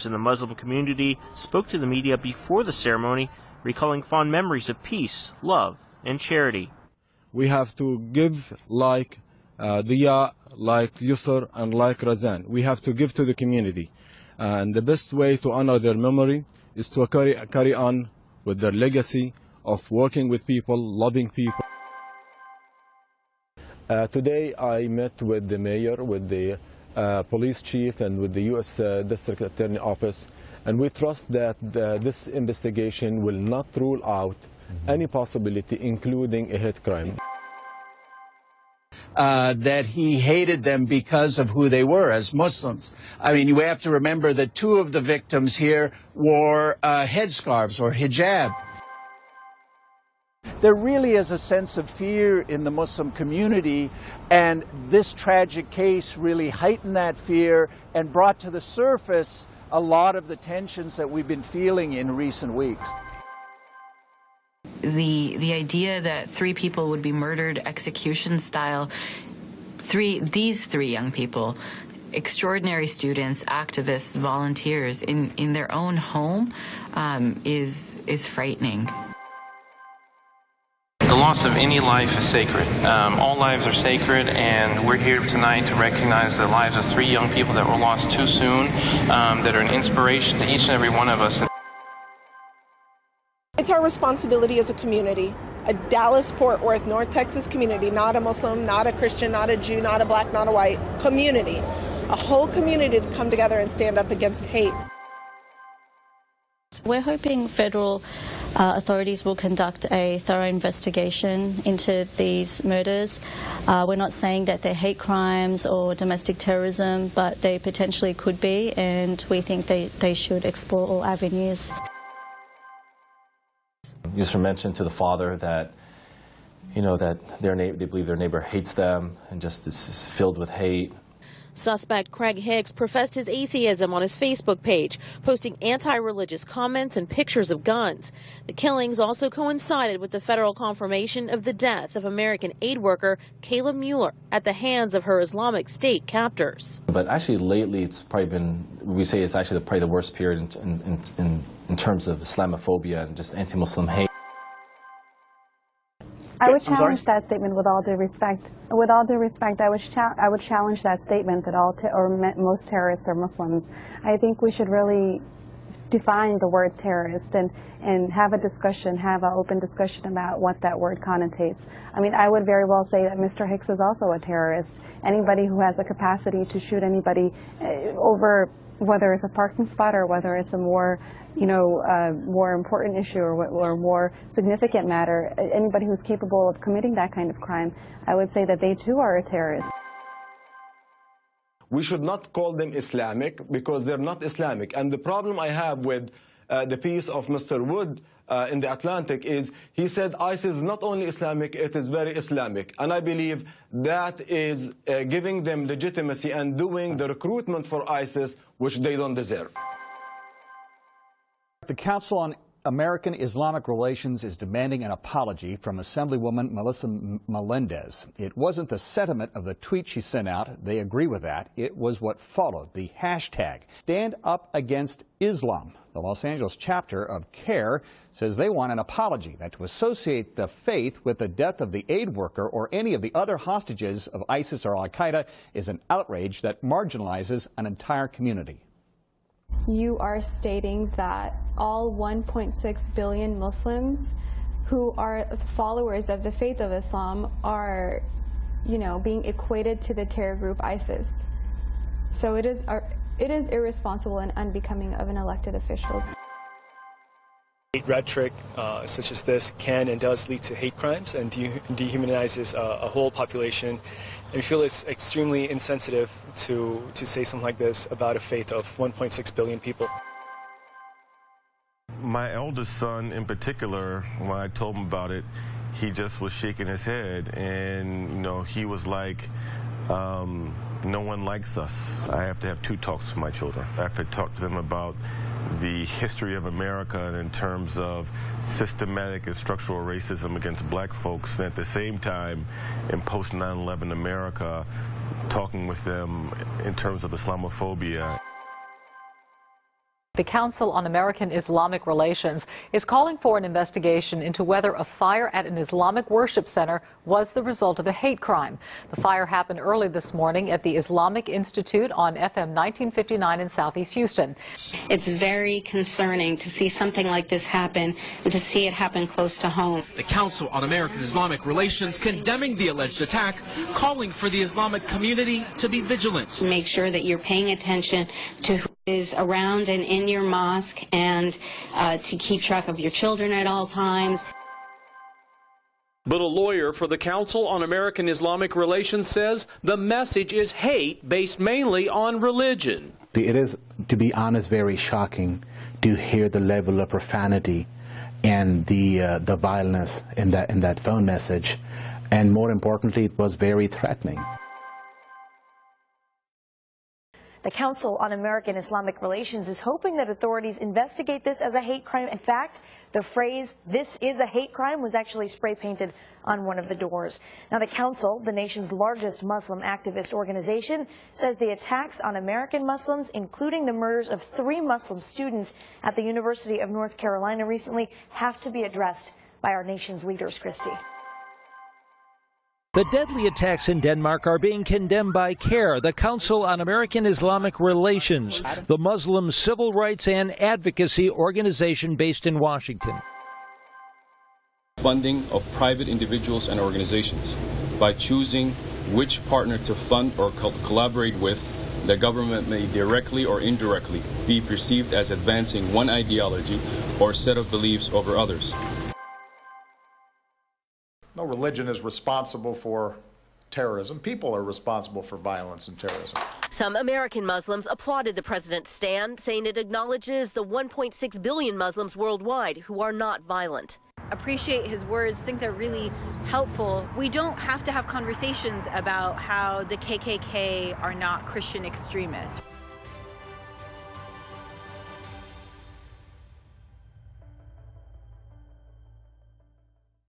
leaders in the Muslim community spoke to the media before the ceremony, recalling fond memories of peace, love, and charity. We have to give like Diya, like Yusr, and like Razan. We have to give to the community. And the best way to honor their memory is to carry on with their legacy of working with people, loving people. Today I met with the mayor, with the police chief, and with the U.S. District Attorney Office, and we trust that this investigation will not rule out any possibility, including a hate crime. That he hated them because of who they were as Muslims. I mean, you have to remember that 2 of the victims here wore headscarves or hijab. There really is a sense of fear in the Muslim community, and this tragic case really heightened that fear and brought to the surface a lot of the tensions that we've been feeling in recent weeks. The idea that 3 people would be murdered execution style, these 3 young people, extraordinary students, activists, volunteers in their own home is frightening. The loss of any life is sacred. All lives are sacred, and we're here tonight to recognize the lives of 3 young people that were lost too soon, that are an inspiration to each and every one of us. It's our responsibility as a community, a Dallas-Fort Worth, North Texas community, not a Muslim, not a Christian, not a Jew, not a black, not a white, community, a whole community to come together and stand up against hate. We're hoping federal authorities will conduct a thorough investigation into these murders. We're not saying that they're hate crimes or domestic terrorism, but they potentially could be, and we think they should explore all avenues. Yusra mentioned to the father that, that they believe their neighbor hates them and just is filled with hate. Suspect Craig Hicks professed his atheism on his Facebook page, posting anti-religious comments and pictures of guns. The killings also coincided with the federal confirmation of the death of American aid worker Kayla Mueller at the hands of her Islamic State captors. But actually lately it's probably been, we say it's actually probably the worst period in terms of Islamophobia and just anti-Muslim hate. I would challenge that statement with all due respect. With all due respect, I would challenge that statement that most terrorists are Muslims. I think we should really define the word terrorist and have a discussion, have an open discussion about what that word connotates. I mean, I would very well say that Mr. Hicks is also a terrorist. Anybody who has the capacity to shoot anybody over, whether it's a parking spot or whether it's a more important issue or more significant matter, anybody who's capable of committing that kind of crime, I would say that they too are a terrorist. We should not call them Islamic because they're not Islamic. And the problem I have with the piece of Mr. Wood in the Atlantic is he said ISIS is not only Islamic, it is very Islamic. And I believe that is giving them legitimacy and doing the recruitment for ISIS, which they don't deserve. The Council on American Islamic Relations is demanding an apology from Assemblywoman Melissa Melendez. It wasn't the sentiment of the tweet she sent out. They agree with that. It was what followed, the hashtag Stand Up Against Islam. The Los Angeles chapter of CAIR says they want an apology, that to associate the faith with the death of the aid worker or any of the other hostages of ISIS or Al-Qaeda is an outrage that marginalizes an entire community. You are stating that all 1.6 billion Muslims who are followers of the faith of Islam are, being equated to the terror group ISIS. So it is irresponsible and unbecoming of an elected official. Rhetoric such as this can and does lead to hate crimes and dehumanizes a whole population. And we feel it's extremely insensitive to say something like this about a faith of 1.6 billion people. My eldest son in particular, when I told him about it, he just was shaking his head, and he was like, no one likes us. I have to have 2 talks with my children. I have to talk to them about the history of America and in terms of systematic and structural racism against black folks, and at the same time in post 9/11 America, talking with them in terms of Islamophobia. The Council on American Islamic Relations is calling for an investigation into whether a fire at an Islamic worship center was the result of a hate crime. The fire happened early this morning at the Islamic Institute on FM 1959 in Southeast Houston. It's very concerning to see something like this happen and to see it happen close to home. The Council on American Islamic Relations condemning the alleged attack, calling for the Islamic community to be vigilant. Make sure that you're paying attention to who is around and in your mosque, and to keep track of your children at all times. But a lawyer for the Council on American Islamic Relations says the message is hate based mainly on religion. It is, to be honest, very shocking to hear the level of profanity and the violence in that phone message, and more importantly, it was very threatening. The Council on American Islamic Relations is hoping that authorities investigate this as a hate crime. In fact, the phrase, "This is a hate crime," was actually spray painted on one of the doors. Now, the Council, the nation's largest Muslim activist organization, says the attacks on American Muslims, including the murders of 3 Muslim students at the University of North Carolina recently, have to be addressed by our nation's leaders. Christy. The deadly attacks in Denmark are being condemned by CAIR, the Council on American Islamic Relations, the Muslim civil rights and advocacy organization based in Washington. Funding of private individuals and organizations. By choosing which partner to fund or collaborate with, the government may directly or indirectly be perceived as advancing one ideology or set of beliefs over others. No religion is responsible for terrorism. People are responsible for violence and terrorism. Some American Muslims applauded the president's stand, saying it acknowledges the 1.6 billion Muslims worldwide who are not violent. Appreciate his words, think they're really helpful. We don't have to have conversations about how the KKK are not Christian extremists.